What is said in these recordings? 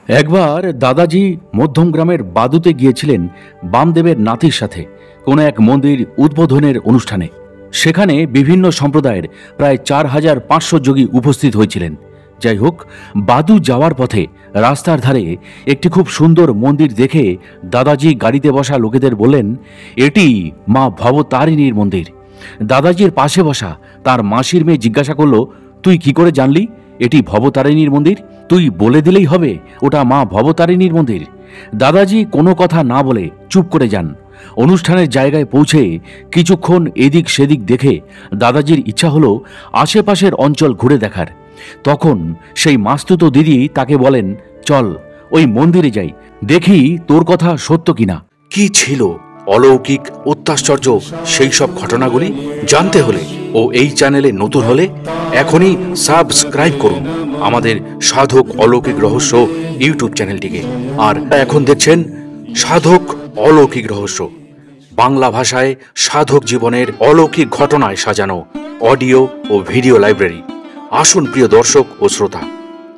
একবার দাদাজি মধ্যম গ্রামের বাদুতে গিয়েছিলেন বামদেবের নাতির সাথে কোনো এক মন্দির উদ্বোধনের অনুষ্ঠানে। সেখানে বিভিন্ন সম্প্রদায়ের প্রায় 4500 যোগী উপস্থিত হয়েছিলেন। যাই হোক, বাদু যাওয়ার পথে রাস্তার ধারে একটি খুব সুন্দর মন্দির দেখে দাদাজি গাড়িতে বসা লোকেদের বললেন, এটি মা ভবতারিণীর মন্দির। দাদাজির পাশে বসা তার মাসির মেয়ে জিজ্ঞাসা করল, তুই কি করে জানলি এটি ভবতারিণীর মন্দির? তুই বলে দিলেই হবে ওটা মা ভবতারিণীর মন্দির। দাদাজি কোনো কথা না বলে চুপ করে যান। অনুষ্ঠানের জায়গায় পৌঁছে কিছুক্ষণ এদিক সেদিক দেখে দাদাজির ইচ্ছা হলো আশেপাশের অঞ্চল ঘুরে দেখার। তখন সেই মাস্তুতো দিদি তাকে বলেন, চল ওই মন্দিরে যাই, দেখি তোর কথা সত্য কিনা। কি ছিল অলৌকিক অত্যাশ্চর্য সেই সব ঘটনাগুলি জানতে হলে ও এই চ্যানেলে নতুন হলে এখনই সাবস্ক্রাইব করুন আমাদের সাধক অলৌকিক রহস্য ইউটিউব চ্যানেলটিকে। আর এখন দেখছেন সাধক অলৌকিক রহস্য, বাংলা ভাষায় সাধক জীবনের অলৌকিক ঘটনায় সাজানো অডিও ও ভিডিও লাইব্রেরি। আসুন প্রিয় দর্শক ও শ্রোতা,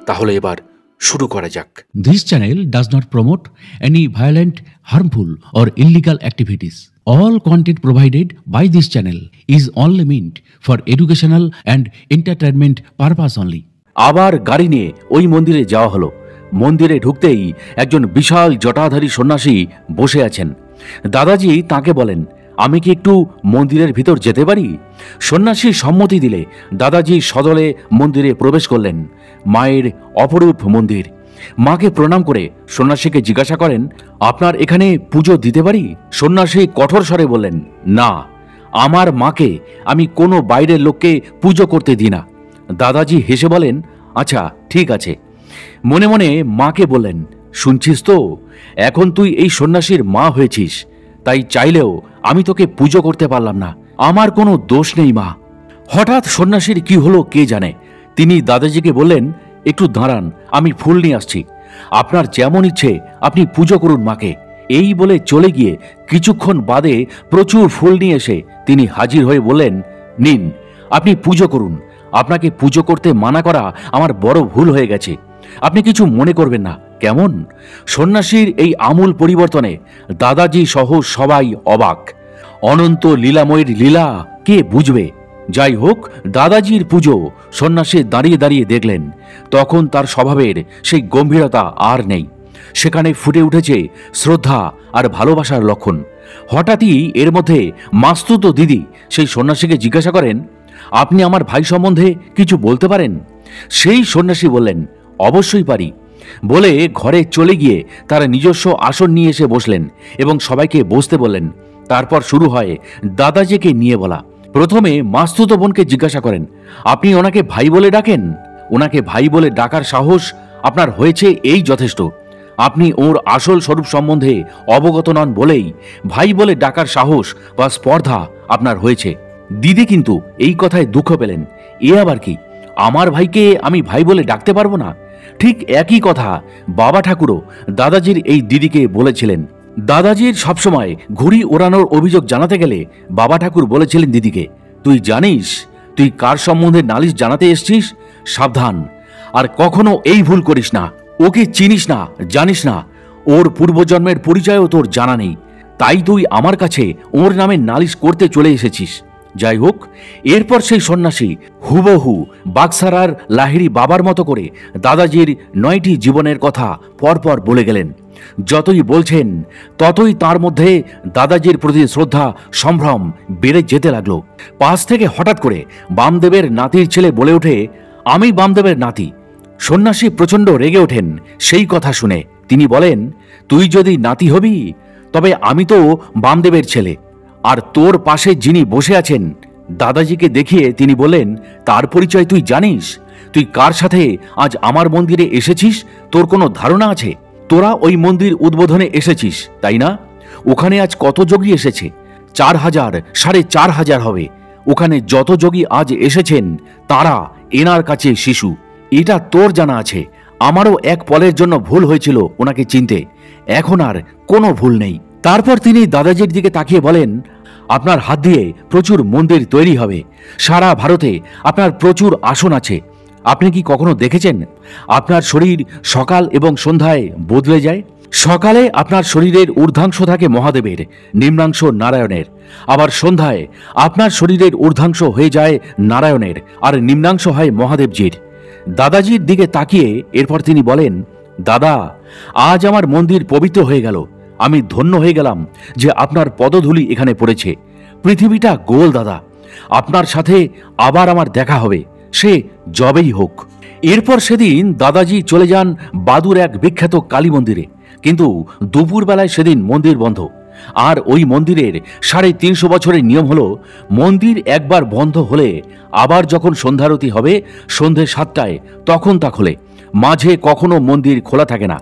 তাহলে এবার শুরু করা যাক। This channel does not promote any violent, harmful or illegal activities. All content provided by this channel is only meant for educational and entertainment purpose only. আবার গাড়ি নিয়ে ওই মন্দিরে যাওয়া হলো। মন্দিরে ঢুকতেই একজন বিশাল জটাধারী সন্ন্যাসী বসে আছেন। দাদাজি তাকে বলেন, আমি কি একটু মন্দিরের ভিতর যেতে পারি? সন্ন্যাসী সম্মতি দিলে দাদাজি সদলে মন্দিরে প্রবেশ করলেন। মায়ের অপরূপ মন্দির। মাকে প্রণাম করে সন্ন্যাসীকে জিজ্ঞাসা করেন, আপনার এখানে পুজো দিতে পারি? সন্ন্যাসী কঠোর স্বরে বললেন, না, আমার মাকে আমি কোনো বাইরের লোককে পুজো করতে দিই না। দাদাজি হেসে বলেন, আচ্ছা ঠিক আছে। মনে মনে মাকে বললেন, শুনছিস তো, এখন তুই এই সন্ন্যাসীর মা হয়েছিস, তাই চাইলেও আমি তোকে পুজো করতে পারলাম না। আমার কোনো দোষ নেই মা। হঠাৎ সন্ন্যাসীর কি হলো কে জানে, তিনি দাদাজিকে বললেন, একটু দাঁড়ান, আমি ফুল নিয়ে আসছি। আপনার যেমন ইচ্ছে আপনি পুজো করুন মাকে। এই বলে চলে গিয়ে কিছুক্ষণ বাদে প্রচুর ফুল নিয়ে এসে তিনি হাজির হয়ে বললেন, নিন, আপনি পুজো করুন। আপনাকে পুজো করতে মানা করা আমার বড় ভুল হয়ে গেছে, আপনি কিছু মনে করবেন না, কেমন? সন্ন্যাসীর এই আমূল পরিবর্তনে দাদাজি সহ সবাই অবাক। অনন্ত লীলাময়ের লীলা কে বুঝবে? যাই হোক, দাদাজির পুজো সন্ন্যাসী দাঁড়িয়ে দাঁড়িয়ে দেখলেন। তখন তার স্বভাবের সেই গম্ভীরতা আর নেই, সেখানে ফুটে উঠেছে শ্রদ্ধা আর ভালোবাসার লক্ষণ। হঠাৎই এর মধ্যে মাস্তুতো দিদি সেই সন্ন্যাসীকে জিজ্ঞাসা করেন, আপনি আমার ভাই সম্বন্ধে কিছু বলতে পারেন? সেই সন্ন্যাসী বললেন, অবশ্যই পারি। বলে ঘরে চলে গিয়ে তার নিজস্ব আসন নিয়ে এসে বসলেন এবং সবাইকে বসতে বললেন। তারপর শুরু হয় দাদাজিকে নিয়ে বলা। প্রথমে মাস্তুতো বোনকে জিজ্ঞাসা করেন, আপনি ওনাকে ভাই বলে ডাকেন? ওনাকে ভাই বলে ডাকার সাহস আপনার হয়েছে এই যথেষ্ট। আপনি ওর আসল স্বরূপ সম্বন্ধে অবগত নন বলেই ভাই বলে ডাকার সাহস বা স্পর্ধা আপনার হয়েছে। দিদি কিন্তু এই কথায় দুঃখ পেলেন। এ আবার কি, আমার ভাইকে আমি ভাই বলে ডাকতে পারবো না? ঠিক একই কথা বাবা ঠাকুরও দাদাজির এই দিদিকে বলেছিলেন। দাদাজির সবসময় ঘুড়ি ওড়ানোর অভিযোগ জানাতে গেলে বাবা ঠাকুর বলেছিলেন দিদিকে, তুই জানিস তুই কার সম্বন্ধে নালিশ জানাতে এসছিস? সাবধান, আর কখনো এই ভুল করিস না। ওকে চিনিস না, জানিস না, ওর পূর্বজন্মের পরিচয়ও তোর জানা নেই, তাই তুই আমার কাছে ওর নামে নালিশ করতে চলে এসেছিস। যাই হোক, এরপর সেই সন্ন্যাসী হুবহু বাক্সারার লাহিড়ী বাবার মতো করে দাদাজির 9টি জীবনের কথা পরপর বলে গেলেন। যতই বলছেন ততই তার মধ্যে দাদাজির প্রতি শ্রদ্ধা সম্ভ্রম বেড়ে যেতে লাগলো। পাশ থেকে হঠাৎ করে বামদেবের নাতির ছেলে বলে ওঠে, আমি বামদেবের নাতি। সন্ন্যাসী প্রচণ্ড রেগে ওঠেন সেই কথা শুনে। তিনি বলেন, তুই যদি নাতি হবি তবে আমি তো বামদেবের ছেলে। আর তোর পাশে যিনি বসে আছেন, দাদাজিকে দেখিয়ে তিনি বলেন, তার পরিচয় তুই জানিস? তুই কার সাথে আজ আমার মন্দিরে এসেছিস তোর কোনো ধারণা আছে? তোরা ওই মন্দির উদ্বোধনে এসেছিস, তাই না? ওখানে আজ কত যোগী এসেছে? 4000, 4500 হবে। ওখানে যত যোগী আজ এসেছেন তারা এনার কাছে শিশু, এটা তোর জানা আছে। আমারও এক পলের জন্য ভুল হয়েছিল ওনাকে চিনতে, এখন আর কোনো ভুল নেই। তারপর তিনি দাদাজির দিকে তাকিয়ে বলেন, আপনার হাত দিয়ে প্রচুর মন্দির তৈরি হবে। সারা ভারতে আপনার প্রচুর আসন আছে। আপনি কি কখনো দেখেছেন আপনার শরীর সকাল এবং সন্ধ্যায় বদলে যায়? সকালে আপনার শরীরের ঊর্ধ্বাংশ থাকে মহাদেবের, নিম্নাংশ নারায়ণের। আবার সন্ধ্যায় আপনার শরীরের ঊর্ধ্বাংশ হয়ে যায় নারায়ণের আর নিম্নাংশ হয় মহাদেবজির। দাদাজির দিকে তাকিয়ে এরপর তিনি বলেন, দাদা, আজ আমার মন্দির পবিত্র হয়ে গেল। আমি ধন্য হয়ে গেলাম যে আপনার পদধূলি এখানে পড়েছে। পৃথিবীটা গোল দাদা, আপনার সাথে আবার আমার দেখা হবে, সে যবেই হোক। এরপর সেদিন দাদাজি চলে যান বাদুর এক বিখ্যাত কালী মন্দিরে, কিন্তু দুপুরবেলায় সেদিন মন্দির বন্ধ। আর ওই মন্দিরের 350 বছরের নিয়ম হলো, মন্দির একবার বন্ধ হলে আবার যখন সন্ধ্যারতি হবে সন্ধে 7টায় তখন তা খোলে, মাঝে কখনো মন্দির খোলা থাকে না।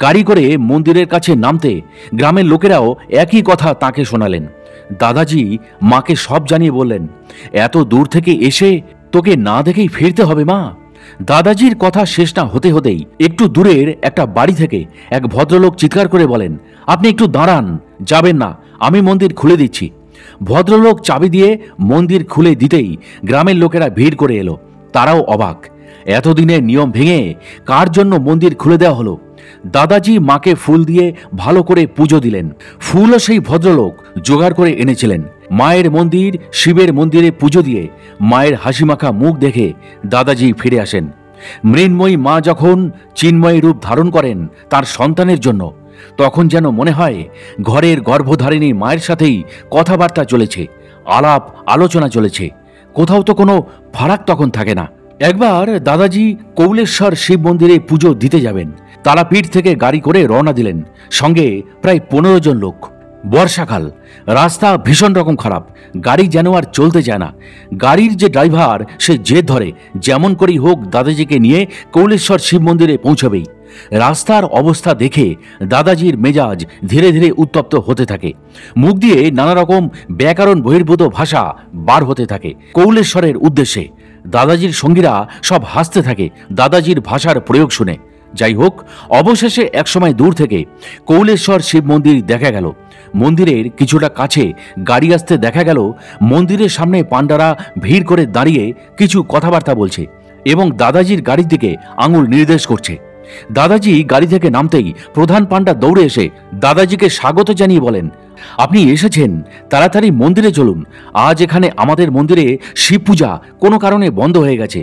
গাড়ি করে মন্দিরের কাছে নামতে গ্রামের লোকেরাও একই কথা তাকে শোনালেন। দাদাজি মাকে সব জানিয়ে বললেন, এত দূর থেকে এসে তোকে না দেখেই ফিরতে হবে মা। দাদাজির কথা শেষ না হতে হতেই একটু দূরের একটা বাড়ি থেকে এক ভদ্রলোক চিৎকার করে বলেন, আপনি একটু দাঁড়ান, যাবেন না, আমি মন্দির খুলে দিচ্ছি। ভদ্রলোক চাবি দিয়ে মন্দির খুলে দিতেই গ্রামের লোকেরা ভিড় করে এলো। তারাও অবাক, এতদিনের নিয়ম ভেঙে কার জন্য মন্দির খুলে দেওয়া হলো। দাদাজি মাকে ফুল দিয়ে ভালো করে পুজো দিলেন। ফুলও সেই ভদ্রলোক জোগাড় করে এনেছিলেন। মায়ের মন্দির, শিবের মন্দিরে পুজো দিয়ে মায়ের হাসিমাখা মুখ দেখে দাদাজি ফিরে আসেন। মৃন্ময়ী মা যখন চিন্ময়ী রূপ ধারণ করেন তার সন্তানের জন্য, তখন যেন মনে হয় ঘরের গর্ভধারিণী মায়ের সাথেই কথাবার্তা চলেছে, আলাপ আলোচনা চলেছে। কোথাও তো কোনো ফারাক তখন থাকে না। একবার দাদাজি কৌলেশ্বর শিব মন্দিরে পুজো দিতে যাবেন। তারাপীঠ থেকে গাড়ি করে রওনা দিলেন, সঙ্গে প্রায় 15 জন লোক। বর্ষাকাল, রাস্তা ভীষণ রকম খারাপ, গাড়ি যেন আর চলতে চায় না। গাড়ির যে ড্রাইভার সে জেদ ধরে যেমন করেই হোক দাদাজিকে নিয়ে কৌলেশ্বর শিব মন্দিরে পৌঁছবেই। রাস্তার অবস্থা দেখে দাদাজির মেজাজ ধীরে ধীরে উত্তপ্ত হতে থাকে। মুখ দিয়ে নানা রকম ব্যাকরণ বহির্ভূত ভাষা বার হতে থাকে কৌলেশ্বরের উদ্দেশ্যে। দাদাজির সঙ্গীরা সব হাসতে থাকে দাদাজির ভাষার প্রয়োগ শুনে। যাই হোক, অবশেষে একসময় দূর থেকে কৌলেশ্বর শিব মন্দির দেখা গেল। মন্দিরের কিছুটা কাছে গাড়ি আসতে দেখা গেল মন্দিরের সামনে পাণ্ডারা ভিড় করে দাঁড়িয়ে কিছু কথাবার্তা বলছে এবং দাদাজির গাড়ির দিকে আঙুল নির্দেশ করছে। দাদাজি গাড়ি থেকে নামতেই প্রধান পাণ্ডা দৌড়ে এসে দাদাজিকে স্বাগত জানিয়ে বলেন, আপনি এসেছেন, তাড়াতাড়ি মন্দিরে চলুন। আজ এখানে আমাদের মন্দিরে শিব পূজা কোনো কারণে বন্ধ হয়ে গেছে।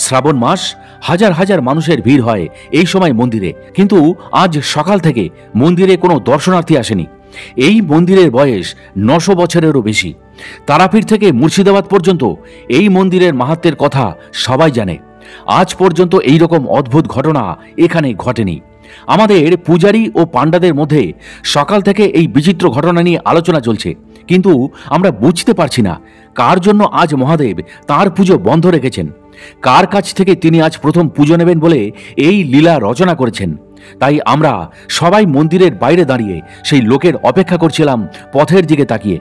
শ্রাবণ মাস, হাজার হাজার মানুষের ভিড় হয় এই সময় মন্দিরে, কিন্তু আজ সকাল থেকে মন্দিরে কোনো দর্শনার্থী আসেনি। এই মন্দিরের বয়স 900 বছরেরও বেশি। তারাপীঠ থেকে মুর্শিদাবাদ পর্যন্ত এই মন্দিরের মাহাত্ম্যের কথা সবাই জানে। আজ পর্যন্ত এই রকম অদ্ভুত ঘটনা এখানে ঘটেনি। আমাদের পূজারী ও পাণ্ডাদের মধ্যে সকাল থেকে এই বিচিত্র ঘটনা নিয়ে আলোচনা চলছে, কিন্তু আমরা বুঝতে পারছি না কার জন্য আজ মহাদেব তার পুজো বন্ধ রেখেছেন, কার কাছ থেকে তিনি আজ প্রথম পুজো নেবেন বলে এই লীলা রচনা করেছেন। তাই আমরা সবাই মন্দিরের বাইরে দাঁড়িয়ে সেই লোকের অপেক্ষা করছিলাম পথের দিকে তাকিয়ে।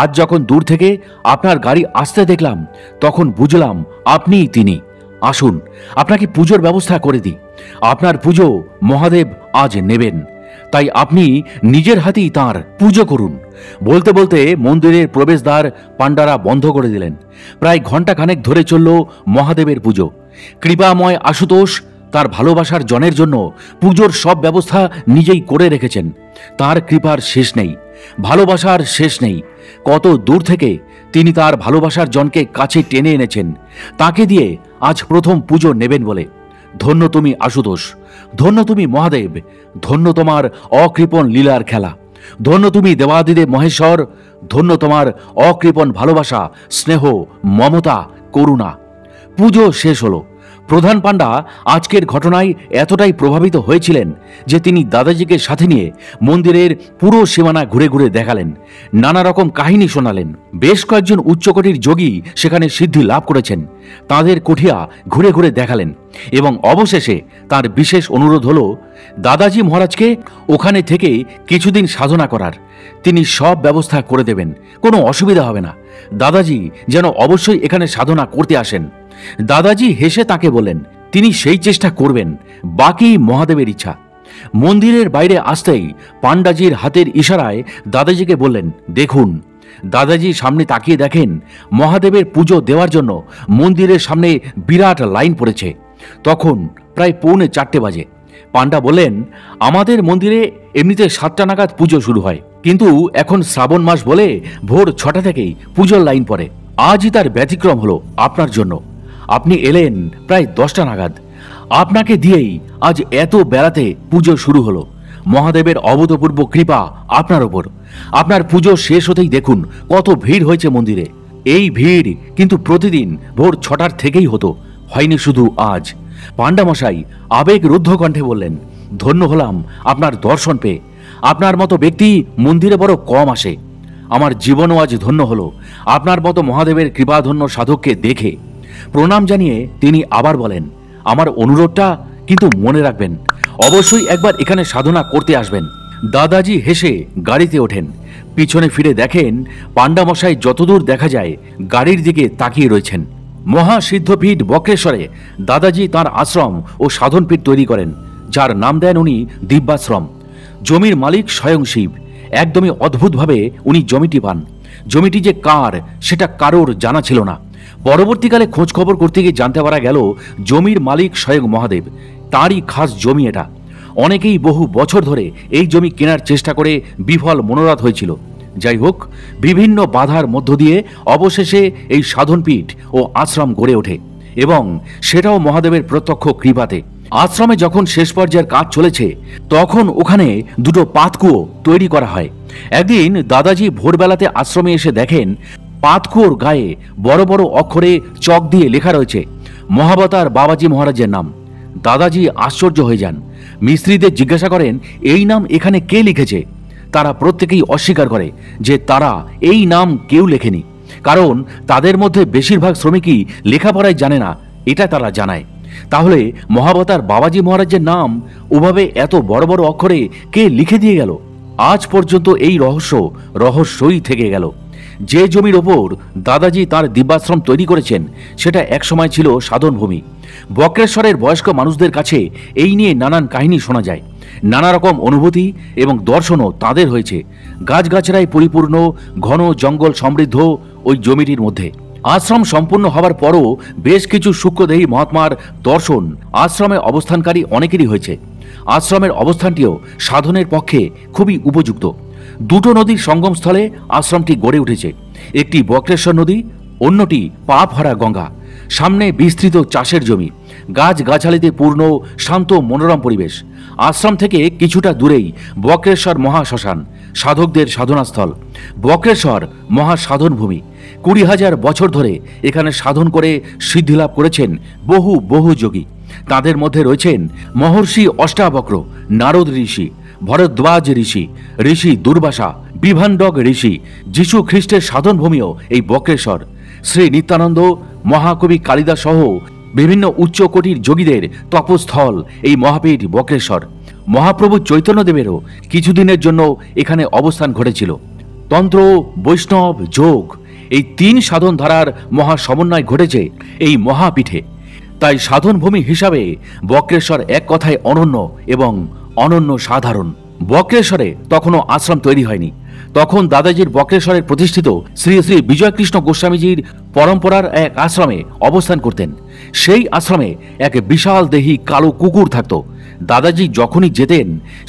আজ যখন দূর থেকে আপনার গাড়ি আসতে দেখলাম তখন বুঝলাম আপনিই তিনি। আসুন, আপনাকে পুজোর ব্যবস্থা করে দিই। আপনার পুজো মহাদেব আজ নেবেন, তাই আপনি নিজের হাতেই তাঁর পুজো করুন। বলতে বলতে মন্দিরের প্রবেশদ্বার পাণ্ডারা বন্ধ করে দিলেন। প্রায় ঘণ্টাখানেক ধরে চলল মহাদেবের পুজো। কৃপাময় আশুতোষ তার ভালোবাসার জনের জন্য পুজোর সব ব্যবস্থা নিজেই করে রেখেছেন। তার কৃপার শেষ নেই, ভালোবাসার শেষ নেই। কত দূর থেকে তিনি তার ভালোবাসার জনকে কাছে টেনে এনেছেন, তাকে দিয়ে আজ প্রথম পুজো নেবেন বলে। ধন্য তুমি আশুতোষ, ধন্য তুমি মহাদেব, ধন্য তোমার অকৃপণ লীলার খেলা, ধন্য তুমি দেবাদিদেব মহেশ্বর, ধন্য তোমার অকৃপণ ভালোবাসা, স্নেহ, মমতা, করুণা। পুজো শেষ হলো। প্রধান পাণ্ডা আজকের ঘটনায় এতটাই প্রভাবিত হয়েছিলেন যে তিনি দাদাজিকে সাথে নিয়ে মন্দিরের পুরো সীমানা ঘুরে ঘুরে দেখালেন, নানা রকম কাহিনী শোনালেন। বেশ কয়েকজন উচ্চকোটির যোগী সেখানে সিদ্ধি লাভ করেছেন, তাদের কুঠিয়া ঘুরে ঘুরে দেখালেন এবং অবশেষে তার বিশেষ অনুরোধ হল দাদাজি মহারাজকে ওখানে থেকে কিছুদিন সাধনা করার। তিনি সব ব্যবস্থা করে দেবেন, কোনো অসুবিধা হবে না। দাদাজি যেন অবশ্যই এখানে সাধনা করতে আসেন। দাদাজি হেসে তাকে বলেন তিনি সেই চেষ্টা করবেন, বাকি মহাদেবের ইচ্ছা। মন্দিরের বাইরে আসতেই পাণ্ডাজির হাতের ইশারায় দাদাজিকে বললেন, দেখুন। দাদাজি সামনে তাকিয়ে দেখেন মহাদেবের পুজো দেওয়ার জন্য মন্দিরের সামনে বিরাট লাইন পড়েছে। তখন প্রায় 3:45 বাজে। পান্ডা বললেন, আমাদের মন্দিরে এমনিতে 7টা নাগাদ পুজো শুরু হয়, কিন্তু এখন শ্রাবণ মাস বলে ভোর 6টা থেকেই পুজোর লাইন পড়ে। আজই তার ব্যতিক্রম হলো আপনার জন্য। আপনি এলেন প্রায় 10টা নাগাদ। আপনাকে দিয়েই আজ এত বেলাতে পুজো শুরু হলো। মহাদেবের অভূতপূর্ব কৃপা আপনার ওপর। আপনার পুজো শেষ হতেই দেখুন কত ভিড় হয়েছে মন্দিরে। এই ভিড় কিন্তু প্রতিদিন ভোর 6টার থেকেই হতো, হয়নি শুধু আজ। পান্ডামশাই আবেগরুদ্ধ কণ্ঠে বললেন, ধন্য হলাম আপনার দর্শন পেয়ে। আপনার মতো ব্যক্তি মন্দিরে বড় কম আসে। আমার জীবনও আজ ধন্য হলো আপনার মতো মহাদেবের কৃপাধন্য সাধককে দেখে। প্রণাম জানিয়ে তিনি আবার বলেন, আমার অনুরোধটা কিন্তু মনে রাখবেন, অবশ্যই একবার এখানে সাধনা করতে আসবেন। দাদাজি হেসে গাড়িতে ওঠেন। পিছনে ফিরে দেখেন পান্ডামশাই যতদূর দেখা যায় গাড়ির দিকে তাকিয়ে রয়েছেন। মহাসিদ্ধপীঠ বক্রেশ্বরে দাদাজি তাঁর আশ্রম ও সাধনপীঠ তৈরি করেন, যার নাম দেন উনি দিব্যাশ্রম। জমির মালিক স্বয়ং শিব। একদমই অদ্ভুতভাবে উনি জমিটি পান। জমিটি যে কার সেটা কারোর জানা ছিল না। পরবর্তীকালে খোঁজ খবর করতে গিয়ে জানতে পারা গেল জমির মালিক স্বয়ং মহাদেব, তাঁরই খাস জমি এটা। অনেকেই বহু বছর ধরে এই জমি কেনার চেষ্টা করে বিফল মনোরথ হয়েছিল। যাই হোক, বিভিন্ন বাধার মধ্য দিয়ে অবশেষে এই সাধনপীঠ ও আশ্রম গড়ে ওঠে, এবং সেটাও মহাদেবের প্রত্যক্ষ কৃপাতে। আশ্রমে যখন শেষ পর্যায়ের কাজ চলেছে তখন ওখানে দুটো পাতকুয়ো তৈরি করা হয়। একদিন দাদাজি ভোরবেলাতে আশ্রমে এসে দেখেন পাতকুয়োর গায়ে বড় বড় অক্ষরে চক দিয়ে লেখা রয়েছে মহাবতার বাবাজি মহারাজের নাম। দাদাজি আশ্চর্য হয়ে যান। মিস্ত্রিদের জিজ্ঞাসা করেন, এই নাম এখানে কে লিখেছে? তারা প্রত্যেকেই অস্বীকার করে যে তারা এই নাম কেউ লেখেনি, কারণ তাদের মধ্যে বেশিরভাগ শ্রমিকই লেখাপড়ায় জানে না, এটা তারা জানায়। তাহলে মহাবতার বাবাজি মহারাজের নাম ওভাবে এত বড় বড় অক্ষরে কে লিখে দিয়ে গেল? আজ পর্যন্ত এই রহস্যই থেকে গেল। যে জমির ওপর দাদাজি তার দিব্যাশ্রম তৈরি করেছেন সেটা একসময় ছিল সাধনভূমি। বক্রেশ্বরের বয়স্ক মানুষদের কাছে এই নিয়ে নানান কাহিনী শোনা যায়। নানা রকম অনুভূতি এবং দর্শনও তাদের হয়েছে। গাছগাছড়ায় পরিপূর্ণ ঘন জঙ্গল সমৃদ্ধ ওই জমিটির মধ্যে। আশ্রম সম্পূর্ণ হওয়ার পরও বেশ কিছু সূক্ষ্মদেহী মহাত্মার দর্শন আশ্রমে অবস্থানকারী অনেকেরই হয়েছে। আশ্রমের অবস্থানটিও সাধনের পক্ষে খুবই উপযুক্ত। দুটো নদীর সঙ্গমস্থলে আশ্রমটি গড়ে উঠেছে। একটি বক্রেশ্বর নদী, অন্যটি পাপহারা গঙ্গা। সামনে বিস্তৃত চাষের জমি, গাছগাছালিতে পূর্ণ শান্ত মনোরম পরিবেশ। আশ্রম থেকে কিছুটা দূরেই বক্রেশ্বর মহাশ্মশান, সাধকদের সাধনাস্থল। বক্রেশ্বর মহাসাধনভূমি। 20,000 বছর ধরে এখানে সাধন করে সিদ্ধিলাভ করেছেন বহু যোগী। তাদের মধ্যে রয়েছেন মহর্ষি অষ্টাবক্র, নারদ ঋষি, ভরদ্বাজ ঋষি, ঋষি দুর্বাসা, বিভাণ্ডক ঋষি। যীশু খ্রিস্টের সাধনভূমিও এই বক্রেশ্বর। শ্রী নিত্যানন্দ, মহাকবি কালিদাস সহ বিভিন্ন উচ্চকোটির যোগীদের তপস্থল এই মহাপীঠ বক্রেশ্বর। মহাপ্রভু চৈতন্যদেবেরও কিছুদিনের জন্য এখানে অবস্থান ঘটেছিল। তন্ত্র, বৈষ্ণব, যোগ এই 3 সাধন ধারার মহা সমন্বয় ঘটেছে এই মহাপীঠে। তাই সাধনভূমি হিসাবে বক্রেশ্বর এক কথায় অনন্য এবং অনন্য সাধারণ। বক্রেশ্বরে তখনও আশ্রম তৈরি হয়নি। তখন দাদাজির বক্রেশ্বরের প্রতিষ্ঠিত শ্রী শ্রী বিজয়কৃষ্ণ গোস্বামীজির পরম্পরার এক আশ্রমে অবস্থান করতেন। সেই আশ্রমে এক বিশাল দেহী কালো কুকুর থাকত। দাদাজি যখনই যেতেন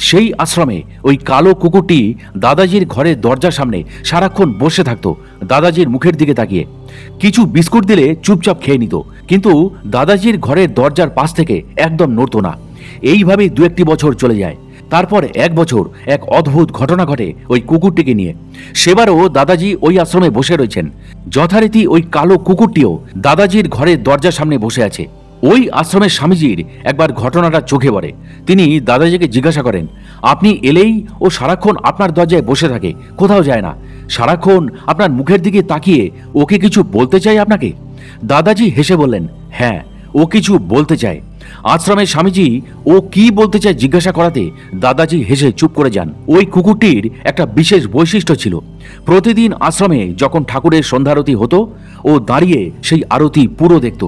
সেই আশ্রমে ওই কালো কুকুরটি দাদাজির ঘরের দরজার সামনে সারাক্ষণ বসে থাকত, দাদাজির মুখের দিকে তাকিয়ে। কিছু বিস্কুট দিলে চুপচাপ খেয়ে নিত, কিন্তু দাদাজির ঘরের দরজার পাশ থেকে একদম নড়ত না। এইভাবে 2-1 বছর চলে যায়। তারপর 1 বছর এক অদ্ভুত ঘটনা ঘটে ওই কুকুরটিকে নিয়ে। সেবারও দাদাজি ওই আশ্রমে বসে রয়েছেন। যথারীতি ওই কালো কুকুরটিও দাদাজির ঘরের দরজার সামনে বসে আছে। ওই আশ্রমের স্বামীজির একবার ঘটনাটা চোখে পড়ে। তিনি দাদাজিকে জিজ্ঞাসা করেন, আপনি এলেই ও সারাক্ষণ আপনার দরজায় বসে থাকে, কোথাও যায় না, সারাক্ষণ আপনার মুখের দিকে তাকিয়ে ওকে কিছু বলতে চাই আপনাকে? দাদাজি হেসে বললেন, হ্যাঁ, ও কিছু বলতে চায়। আশ্রমের স্বামীজি ও কি বলতে চায় জিজ্ঞাসা করাতে দাদাজি হেসে চুপ করে যান। ওই কুকুরটির একটা বিশেষ বৈশিষ্ট্য ছিল। প্রতিদিন আশ্রমে যখন ঠাকুরের সন্ধ্যারতি হতো ও দাঁড়িয়ে সেই আরতি পুরো দেখত,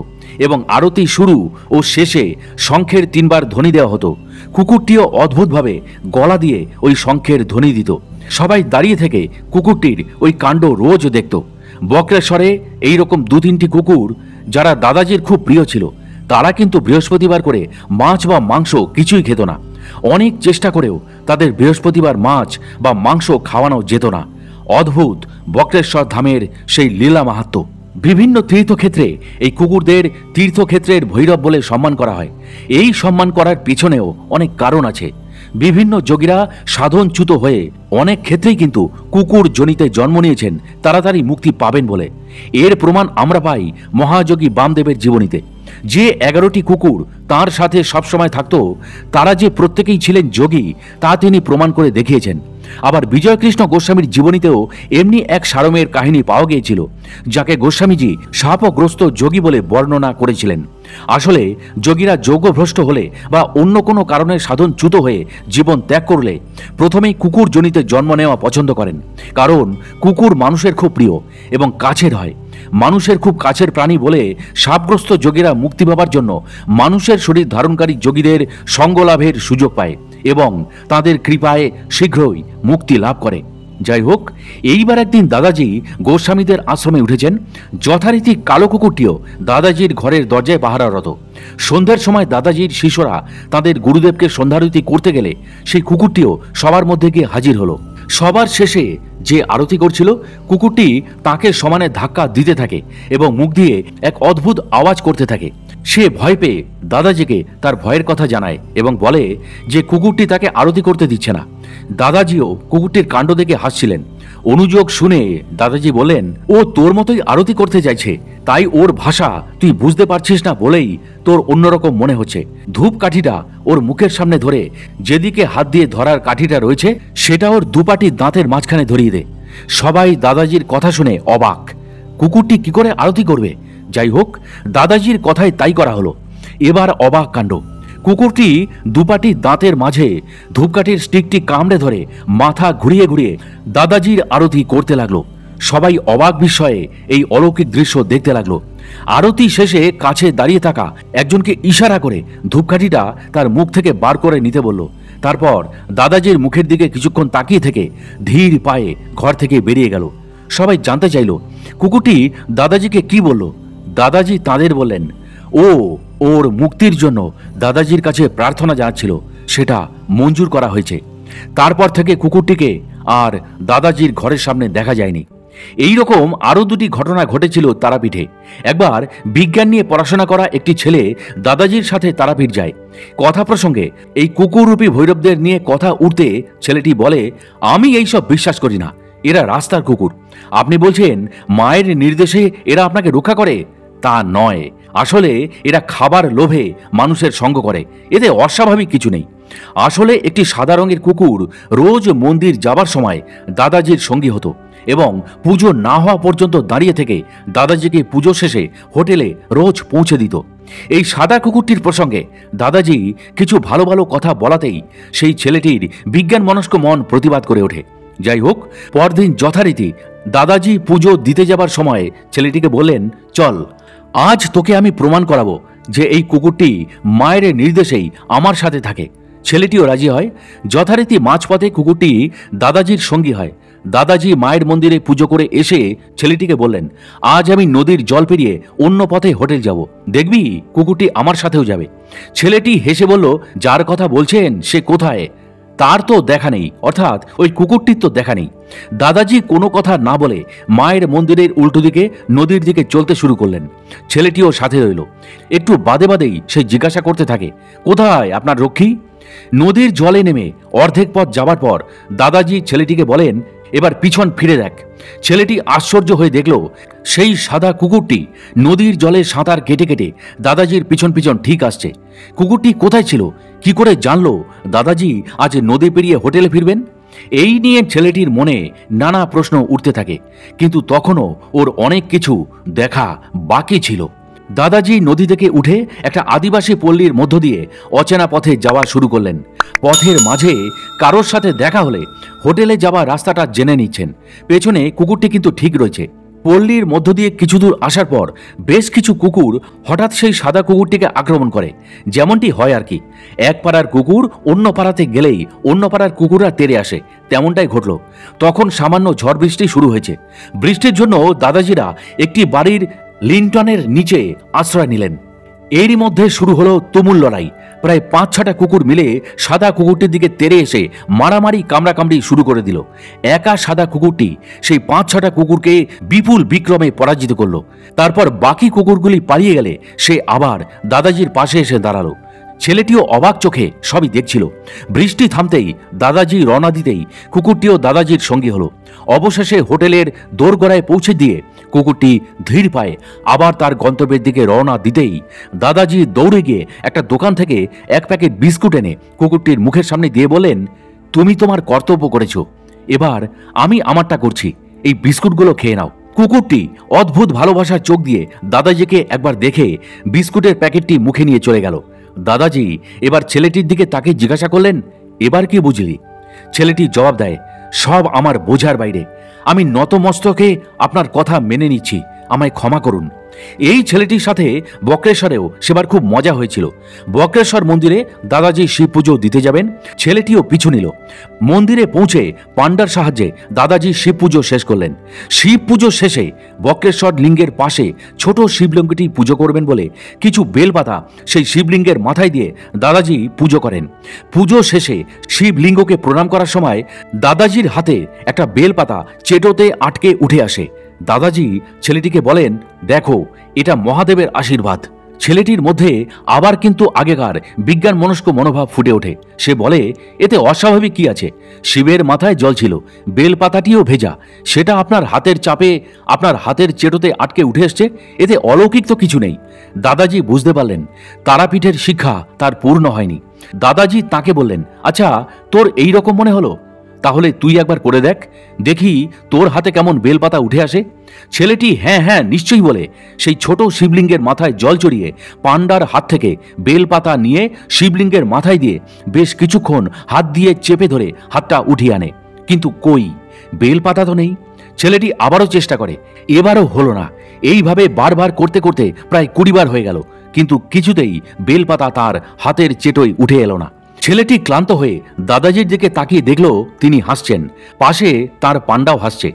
এবং আরতি শুরু ও শেষে শঙ্খের 3 বার ধ্বনি দেওয়া হতো। কুকুরটিও অদ্ভুতভাবে গলা দিয়ে ওই শঙ্খের ধ্বনি দিত। সবাই দাঁড়িয়ে থেকে কুকুরটির ওই কাণ্ড রোজ দেখত। বক্রেশ্বরে এইরকম 2-3টি কুকুর যারা দাদাজির খুব প্রিয় ছিল, তারা কিন্তু বৃহস্পতিবার করে মাছ বা মাংস কিছুই খেত না। অনেক চেষ্টা করেও তাদের বৃহস্পতিবার মাছ বা মাংস খাওয়ানো যেত না। অদ্ভুত বক্রেশ্বর ধামের সেই লীলা মাহাত্ম্য। বিভিন্ন তীর্থক্ষেত্রে এই কুকুরদের তীর্থক্ষেত্রের ভৈরব বলে সম্মান করা হয়। এই সম্মান করার পিছনেও অনেক কারণ আছে। বিভিন্ন যোগীরা সাধনচ্যুত হয়ে অনেক ক্ষেত্রেই কিন্তু কুকুর জনিতে জন্ম নিয়েছেন তাড়াতাড়ি মুক্তি পাবেন বলে। এর প্রমাণ আমরা পাই মহাযোগী বামদেবের জীবনীতে। যে 11টি কুকুর তার সাথে সবসময় থাকত, তারা যে প্রত্যেকেই ছিলেন যোগী তা তিনি প্রমাণ করে দেখিয়েছেন। আবার বিজয়কৃষ্ণ গোস্বামীর জীবনীতেও এমনি এক সারমেয়ের কাহিনী পাওয়া গিয়েছিল, যাকে গোস্বামীজি শাপগ্রস্ত যোগী বলে বর্ণনা করেছিলেন। আসলে যোগীরা যোগভ্রষ্ট হলে বা অন্য কোনো কারণে সাধনচ্যুত হয়ে জীবন ত্যাগ করলে প্রথমেই কুকুর জনিতে জন্ম নেওয়া পছন্দ করেন। কারণ কুকুর মানুষের খুব প্রিয় এবং কাছের হয়। মানুষের খুব কাছের প্রাণী বলে শাপগ্রস্ত যোগীরা মুক্তি পাবার জন্য মানুষের শরীর ধারণকারী যোগীদের সঙ্গ লাভের সুযোগ পায় এবং তাদের কৃপায় শীঘ্রই মুক্তি লাভ করে। যাই হোক, এইবার একদিন দাদাজি গোস্বামীদের আশ্রমে উঠেছেন। যথারীতি কালো কুকুরটিও দাদাজির ঘরের দরজায় পাহারারত। সন্ধ্যার সময় দাদাজির শিষ্যরা তাদের গুরুদেবকে সন্ধ্যারতি করতে গেলে সেই কুকুরটিও সবার মধ্যে গিয়ে হাজির হলো। সবার শেষে যে আরতি করছিল, কুকুরটি তাকে সমানে ধাক্কা দিতে থাকে এবং মুখ দিয়ে এক অদ্ভুত আওয়াজ করতে থাকে। সে ভয় পেয়ে দাদাজিকে তার ভয়ের কথা জানায় এবং বলে যে কুকুরটি তাকে আরতি করতে দিচ্ছে না। দাদাজিও কুকুরটির কাণ্ড দেখে হাসছিলেন। অনুযোগ শুনে দাদাজি বললেন, ও তোর মতোই আরতি করতে চাইছে, তাই ওর ভাষা তুই বুঝতে পারছিস না বলেই তোর অন্যরকম মনে হচ্ছে। ধূপ কাঠিটা ওর মুখের সামনে ধরে যেদিকে হাত দিয়ে ধরার কাঠিটা রয়েছে সেটা ওর দুপাটি দাঁতের মাঝখানে ধরিয়ে দে। সবাই দাদাজির কথা শুনে অবাক, কুকুরটি কি করে আরতি করবে? যাই হোক, দাদাজির কথায় তাই করা হলো। এবার অবাক কাণ্ড, কুকুরটি দুপাটি দাঁতের মাঝে ধূপকাঠির স্টিকটি কামড়ে ধরে মাথা ঘুরিয়ে ঘুরিয়ে দাদাজির আরতি করতে লাগলো। সবাই অবাক বিস্ময়ে এই অলৌকিক দৃশ্য দেখতে লাগলো। আরতি শেষে কাছে দাঁড়িয়ে থাকা একজনকে ইশারা করে ধূপকাঠিটা তার মুখ থেকে বার করে নিতে বলল। তারপর দাদাজির মুখের দিকে কিছুক্ষণ তাকিয়ে থেকে ধীর পায়ে ঘর থেকে বেরিয়ে গেল। সবাই জানতে চাইল কুকুরটি দাদাজিকে কি বলল। দাদাজি তাদের বললেন, ওর মুক্তির জন্য দাদাজির কাছে প্রার্থনা জানাচ্ছিল, সেটা মঞ্জুর করা হয়েছে। তারপর থেকে কুকুরটিকে আর দাদাজির ঘরের সামনে দেখা যায়নি। এই রকম আরও 2টি ঘটনা ঘটেছিল তারাপীঠে। একবার বিজ্ঞান নিয়ে পড়াশোনা করা একটি ছেলে দাদাজির সাথে তারাপীঠ যায়। কথা প্রসঙ্গে এই কুকুররূপী ভৈরবদের নিয়ে কথা উঠতে ছেলেটি বলে, আমি এইসব বিশ্বাস করি না, এরা রাস্তার কুকুর। আপনি বলছেন মায়ের নির্দেশে এরা আপনাকে রক্ষা করে? তা নয়, আসলে এরা খাবার লোভে মানুষের সঙ্গ করে, এতে অস্বাভাবিক কিছু নেই। আসলে একটি সাদা রঙের কুকুর রোজ মন্দির যাবার সময় দাদাজির সঙ্গী হতো এবং পুজো না হওয়া পর্যন্ত দাঁড়িয়ে থেকে দাদাজিকে পুজো শেষে হোটেলে রোজ পৌঁছে দিত। এই সাদা কুকুরটির প্রসঙ্গে দাদাজি কিছু ভালো ভালো কথা বলাতেই সেই ছেলেটির বিজ্ঞান মনস্ক মন প্রতিবাদ করে ওঠে। যাই হোক, পরদিন যথারীতি দাদাজি পুজো দিতে যাবার সময় ছেলেটিকে বললেন, চল, আজ তোকে আমি প্রমাণ করাবো যে এই কুকুরটি মায়ের নির্দেশেই আমার সাথে থাকে। ছেলেটিও রাজি হয়। যথারীতি মাঝপথে কুকুরটি দাদাজির সঙ্গী হয়। দাদাজি মায়ের মন্দিরে পুজো করে এসে ছেলেটিকে বললেন, আজ আমি নদীর জল পেরিয়ে অন্য পথে হোটেল যাব, দেখবি কুকুরটি আমার সাথেও যাবে। ছেলেটি হেসে বলল, যার কথা বলছেন সে কোথায়? তার তো দেখা নেই, অর্থাৎ ওই কুকুরটির তো দেখা নেই। দাদাজি কোনো কথা না বলে মায়ের মন্দিরের উল্টো দিকে নদীর দিকে চলতে শুরু করলেন। ছেলেটিও সাথে রইল। একটু বাদে বাদেই সে জিজ্ঞাসা করতে থাকে, কোথায় আপনার রক্ষী? নদীর জলে নেমে অর্ধেক পথ যাবার পর দাদাজি ছেলেটিকে বলেন, এবার পিছন ফিরে দেখ। ছেলেটি আশ্চর্য হয়ে দেখল সেই সাদা কুকুরটি নদীর জলে সাঁতার কেটে কেটে দাদাজির পিছন পিছন ঠিক আসছে। কুকুরটি কোথায় ছিল? কি করে জানলো দাদাজি আজ নদী পেরিয়ে হোটেলে ফিরবেন? এই নিয়ে ছেলেটির মনে নানা প্রশ্ন উঠতে থাকে, কিন্তু তখনও ওর অনেক কিছু দেখা বাকি ছিল। দাদাজি নদী থেকে উঠে একটা আদিবাসী পল্লীর মধ্য দিয়ে অচেনা পথে যাওয়া শুরু করলেন। পথের মাঝে কারোর সাথে দেখা হলে হোটেলে যাওয়া রাস্তাটা জেনে নিচ্ছেন। পেছনে কুকুরটি কিন্তু ঠিক রয়েছে। পল্লীর মধ্য দিয়ে কিছু দূর আসার পর বেশ কিছু কুকুর হঠাৎ সেই সাদা কুকুরটিকে আক্রমণ করে, যেমনটি হয় আর কি। এক পাড়ার কুকুর অন্য পাড়াতে গেলেই অন্য পাড়ার কুকুররা তেড়ে আসে, তেমনটাই ঘটল। তখন সামান্য ঝড় বৃষ্টি শুরু হয়েছে। বৃষ্টির জন্য দাদাজিরা একটি বাড়ির লিন্টনের নিচে আশ্রয় নিলেন। এরই মধ্যে শুরু হলো তুমুল লড়াই। প্রায় 5-6টা কুকুর মিলে সাদা কুকুরটির দিকে তেড়ে এসে মারামারি কামড়াকামড়ি শুরু করে দিল। একা সাদা কুকুরটি সেই 5-6টা কুকুরকে বিপুল বিক্রমে পরাজিত করলো। তারপর বাকি কুকুরগুলি পালিয়ে গেলে সে আবার দাদাজির পাশে এসে দাঁড়ালো। ছেলেটিও অবাক চোখে সবই দেখছিল। বৃষ্টি থামতেই দাদাজি রওনা দিতেই কুকুরটিও দাদাজির সঙ্গী হলো। অবশেষে হোটেলের দোরগোড়ায় পৌঁছে দিয়ে কুকুরটি ধীর পায়ে আবার তার গন্তব্যের দিকে রওনা দিতেই দাদাজি দৌড়ে গিয়ে একটা দোকান থেকে এক প্যাকেট বিস্কুট এনে কুকুরটির মুখের সামনে দিয়ে বলেন, তুমি তোমার কর্তব্য করেছো, এবার আমি আমারটা করছি, এই বিস্কুটগুলো খেয়ে নাও। কুকুরটি অদ্ভুত ভালোবাসার চোখ দিয়ে দাদাজিকে একবার দেখে বিস্কুটের প্যাকেটটি মুখে নিয়ে চলে গেল। দাদাজি এবার ছেলেটির দিকে তাকে জিজ্ঞাসা করলেন, এবার কি বুঝলি? ছেলেটি জবাব দেয়, সব আমার বোঝার বাইরে, আমি নতমস্তকে আপনার কথা মেনে নিচ্ছি, আমায় ক্ষমা করুন। এই ছেলেটির সাথে বক্রেশ্বরেও সেবার খুব মজা হয়েছিল। বক্রেশ্বর মন্দিরে দাদাজি শিব পুজো দিতে যাবেন, ছেলেটিও পিছু নিল। মন্দিরে পৌঁছে পান্ডার সাহায্যে দাদাজি শিব পুজো শেষ করলেন। শিব পুজো শেষে বক্রেশ্বর লিঙ্গের পাশে ছোট শিবলিঙ্গটি পুজো করবেন বলে কিছু বেলপাতা সেই শিবলিঙ্গের মাথায় দিয়ে দাদাজি পুজো করেন। পুজো শেষে শিবলিঙ্গকে প্রণাম করার সময় দাদাজির হাতে একটা বেলপাতা চেটোতে আটকে উঠে আসে। দাদাজি ছেলেটিকে বলেন, দেখো, এটা মহাদেবের আশীর্বাদ। ছেলেটির মধ্যে আবার কিন্তু আগেকার বিজ্ঞান মনস্ক মনোভাব ফুটে ওঠে। সে বলে, এতে অস্বাভাবিক কি আছে? শিবের মাথায় জল ছিল, বেলপাতাটিও ভেজা, সেটা আপনার হাতের চাপে আপনার হাতের চেটোতে আটকে উঠে এসছে, এতে অলৌকিক তো কিছু নেই। দাদাজি বুঝতে পারলেন তারাপীঠের শিক্ষা তার পূর্ণ হয়নি। দাদাজি তাকে বললেন, আচ্ছা, তোর এই রকম মনে হলো, তাহলে তুই একবার করে দেখ, দেখি তোর হাতে কেমন বেলপাতা উঠে আসে। ছেলেটি হ্যাঁ হ্যাঁ নিশ্চয়ই বলে সেই ছোট শিবলিঙ্গের মাথায় জল চড়িয়ে পান্ডার হাত থেকে বেলপাতা নিয়ে শিবলিঙ্গের মাথায় দিয়ে বেশ কিছুক্ষণ হাত দিয়ে চেপে ধরে হাতটা উঠিয়ে আনে। কিন্তু কই, বেলপাতা তো নেই। ছেলেটি আবারও চেষ্টা করে, এবারও হলো না। এইভাবে বারবার করতে করতে প্রায় 20 বার হয়ে গেল, কিন্তু কিছুতেই বেলপাতা তার হাতের চেটোয় উঠে এলো না। ছেলেটি ক্লান্ত হয়ে দাদাজির দিকে তাকিয়ে দেখল তিনি হাসছেন, পাশে তার পান্ডাও হাসছে।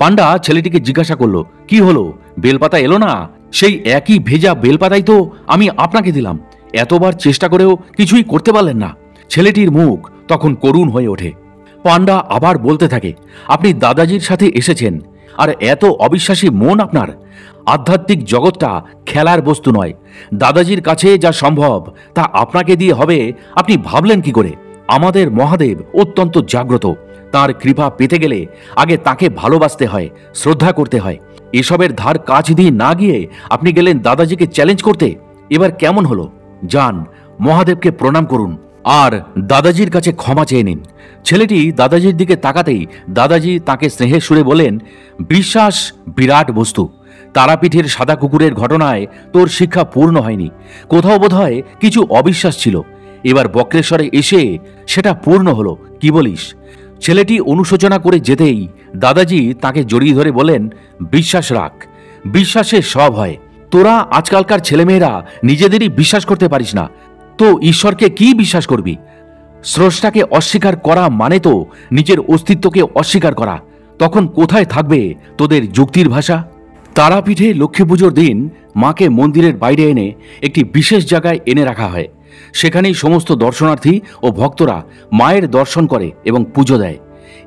পান্ডা ছেলেটিকে জিজ্ঞাসা করলো, কি হলো, বেলপাতা এলো না? সেই একই ভেজা বেলপাতাই তো আমি আপনাকে দিলাম, এতবার চেষ্টা করেও কিছুই করতে পারলেন না। ছেলেটির মুখ তখন করুণ হয়ে ওঠে। পান্ডা আবার বলতে থাকে, আপনি দাদাজির সাথে এসেছেন, আর এত অবিশ্বাসী মন আপনার। আধ্যাত্মিক জগৎটা খেলার বস্তু নয়। দাদাজির কাছে যা সম্ভব তা আপনাকে দিয়ে হবে, আপনি ভাবলেন কি করে? আমাদের মহাদেব অত্যন্ত জাগ্রত, তার কৃপা পেতে গেলে আগে তাকে ভালোবাসতে হয়, শ্রদ্ধা করতে হয়। এসবের ধার কাছ দিয়ে না গিয়ে আপনি গেলেন দাদাজিকে চ্যালেঞ্জ করতে। এবার কেমন হলো? যান, মহাদেবকে প্রণাম করুন আর দাদাজির কাছে ক্ষমা চেয়ে নিন। ছেলেটি দাদাজির দিকে তাকাতেই দাদাজি তাকে স্নেহের সুরে বলেন, বিশ্বাস বিরাট বস্তু। তারাপীঠের সাদা কুকুরের ঘটনায় তোর শিক্ষা পূর্ণ হয়নি, কোথাও বোধহয় কিছু অবিশ্বাস ছিল। এবার বক্রেশ্বরে এসে সেটা পূর্ণ হলো, কি বলিস? ছেলেটি অনুশোচনা করে যেতেই দাদাজি তাকে জড়িয়ে ধরে বলেন, বিশ্বাস রাখ, বিশ্বাসে সব হয়। তোরা আজকালকার ছেলেমেয়েরা নিজেদেরই বিশ্বাস করতে পারিস না, তো ঈশ্বরকে কি বিশ্বাস করবি? স্রষ্টাকে অস্বীকার করা মানে তো নিজের অস্তিত্বকে অস্বীকার করা। তখন কোথায় থাকবে তোদের যুক্তির ভাষা? তারাপীঠে লক্ষ্মী পুজোর দিন মাকে মন্দিরের বাইরে এনে একটি বিশেষ জায়গায় এনে রাখা হয়। সেখানেই সমস্ত দর্শনার্থী ও ভক্তরা মায়ের দর্শন করে এবং পুজো দেয়।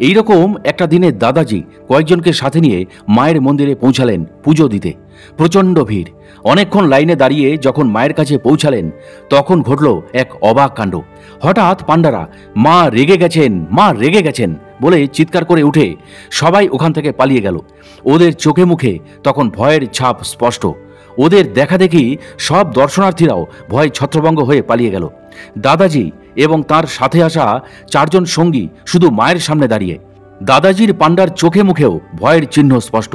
এইরকম একটা দিনে দাদাজি কয়েকজনকে সাথে নিয়ে মায়ের মন্দিরে পৌঁছালেন পুজো দিতে। প্রচণ্ড ভিড়। অনেকক্ষণ লাইনে দাঁড়িয়ে যখন মায়ের কাছে পৌঁছালেন তখন ঘটল এক অবাক কাণ্ড। হঠাৎ পান্ডারা মা রেগে গেছেন, মা রেগে গেছেন বলে চিৎকার করে উঠে সবাই ওখান থেকে পালিয়ে গেল। ওদের চোখে মুখে তখন ভয়ের ছাপ স্পষ্ট। ওদের দেখা দেখি সব দর্শনার্থীরাও ভয়ে ছত্রভঙ্গ হয়ে পালিয়ে গেল। দাদাজি এবং তার সাথে আসা 4 জন সঙ্গী শুধু মায়ের সামনে দাঁড়িয়ে। দাদাজির পান্ডার চোখে মুখেও ভয়ের চিহ্ন স্পষ্ট।